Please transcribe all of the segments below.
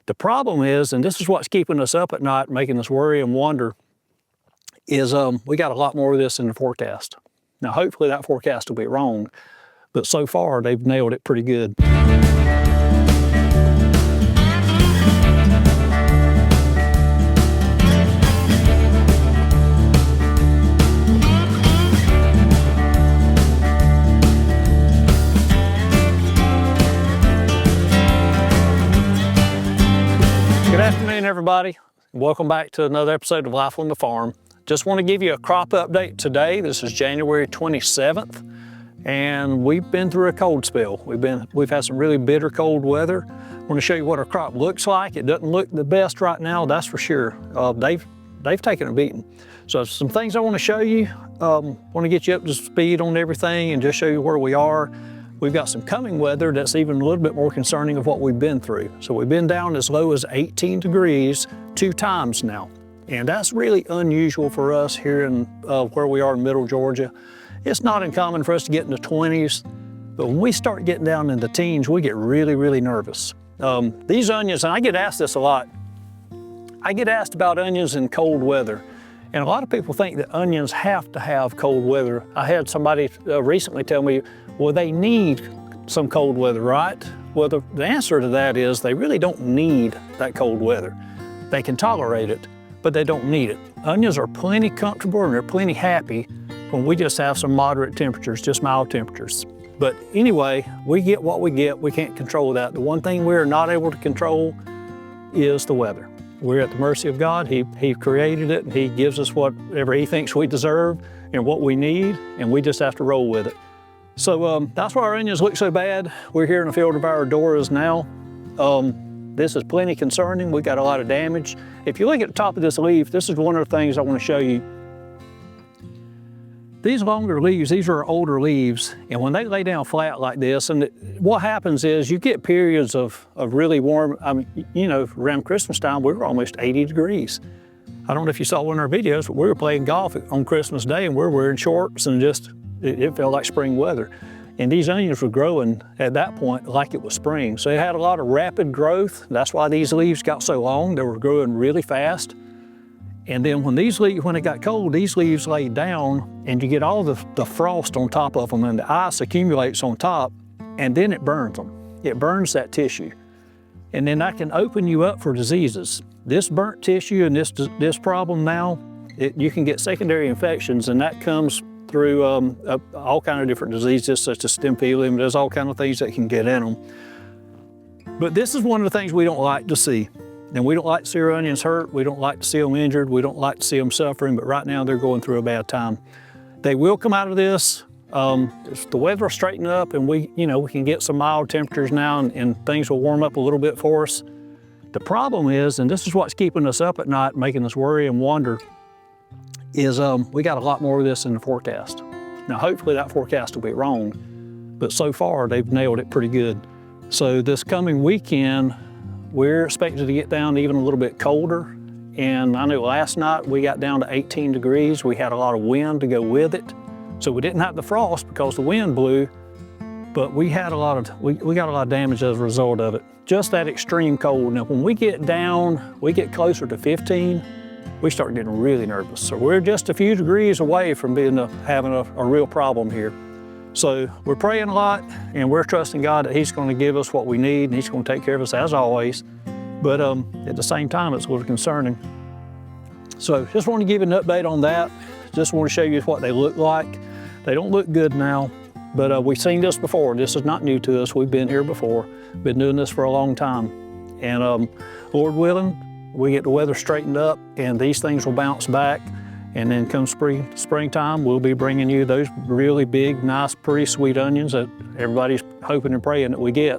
The problem is, and this is what's keeping us up at night, making us worry and wonder, is we got a lot more of this in the forecast. Now, hopefully that forecast will be wrong, but so far they've nailed it pretty good. Good afternoon, everybody. Welcome back to another episode of Life on the Farm. Just want to give you a crop update today. This is January 27th, and we've been through a cold spell. We've had some really bitter cold weather. I want to show you what our crop looks like. It doesn't look the best right now, that's for sure. They've taken a beating. So some things I want to show you. Want to get you up to speed on everything and just show you where we are. We've got some coming weather that's even a little bit more concerning of what we've been through. So we've been down as low as 18 degrees 2 times now. And that's really unusual for us here in where we are in middle Georgia. It's not uncommon for us to get in the 20s, but when we start getting down in the teens, we get really, really nervous. These onions, and I get asked this a lot. I get asked about onions in cold weather. And a lot of people think that onions have to have cold weather. I had somebody recently tell me, well, they need some cold weather, right? Well, the answer to that is they really don't need that cold weather. They can tolerate it, but they don't need it. Onions are plenty comfortable and they're plenty happy when we just have some moderate temperatures, just mild temperatures. But anyway, we get what we get. We can't control that. The one thing we're not able to control is the weather. We're at the mercy of God. He created it and He gives us whatever He thinks we deserve and what we need, and we just have to roll with it. So that's why our onions look so bad. We're here in the field of our Doras now. This is plenty concerning. We got a lot of damage. If you look at the top of this leaf, this is one of the things I want to show you. These longer leaves, these are older leaves, and when they lay down flat like this, and what happens is you get periods of really warm, I mean, you know, around Christmas time, we were almost 80 degrees. I don't know if you saw one of our videos, but we were playing golf on Christmas Day and we're wearing shorts and just, it felt like spring weather. And these onions were growing at that point like it was spring. So they had a lot of rapid growth. That's why these leaves got so long. They were growing really fast. And then when it got cold, these leaves laid down and you get all the frost on top of them and the ice accumulates on top, and then it burns them. It burns that tissue. And then that can open you up for diseases. This burnt tissue and this problem now, you can get secondary infections, and that comes through all kind of different diseases such as stem peeling. There's all kind of things that can get in them. But this is one of the things we don't like to see. And we don't like to see our onions hurt. We don't like to see them injured. We don't like to see them suffering, but right now they're going through a bad time. They will come out of this. The weather will straighten up and we can get some mild temperatures now and things will warm up a little bit for us. The problem is, and this is what's keeping us up at night, making us worry and wonder, is we got a lot more of this in the forecast. Now, hopefully that forecast will be wrong, but so far they've nailed it pretty good. So this coming weekend, we're expected to get down even a little bit colder. And I know last night we got down to 18 degrees. We had a lot of wind to go with it. So we didn't have the frost because the wind blew, but we got a lot of damage as a result of it. Just that extreme cold. Now, when we get closer to 15, we start getting really nervous. So we're just a few degrees away from having a real problem here. So we're praying a lot and we're trusting God that He's going to give us what we need and He's going to take care of us as always. But at the same time, it's a little concerning. So just want to give you an update on that. Just want to show you what they look like. They don't look good now, but we've seen this before. This is not new to us. We've been here before. Been doing this for a long time. And Lord willing, we get the weather straightened up and these things will bounce back. And then come springtime, we'll be bringing you those really big, nice, pretty sweet onions that everybody's hoping and praying that we get.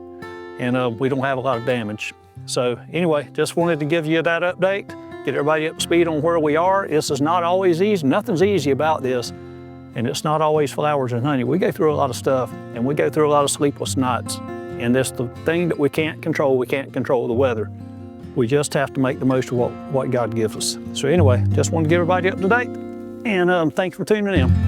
And we don't have a lot of damage. So anyway, just wanted to give you that update, get everybody up to speed on where we are. This is not always easy. Nothing's easy about this. And it's not always flowers and honey. We go through a lot of stuff and we go through a lot of sleepless nights. And that's the thing that we can't control. We can't control the weather. We just have to make the most of what God gives us. So anyway, just want to get everybody up to date, and thanks for tuning in.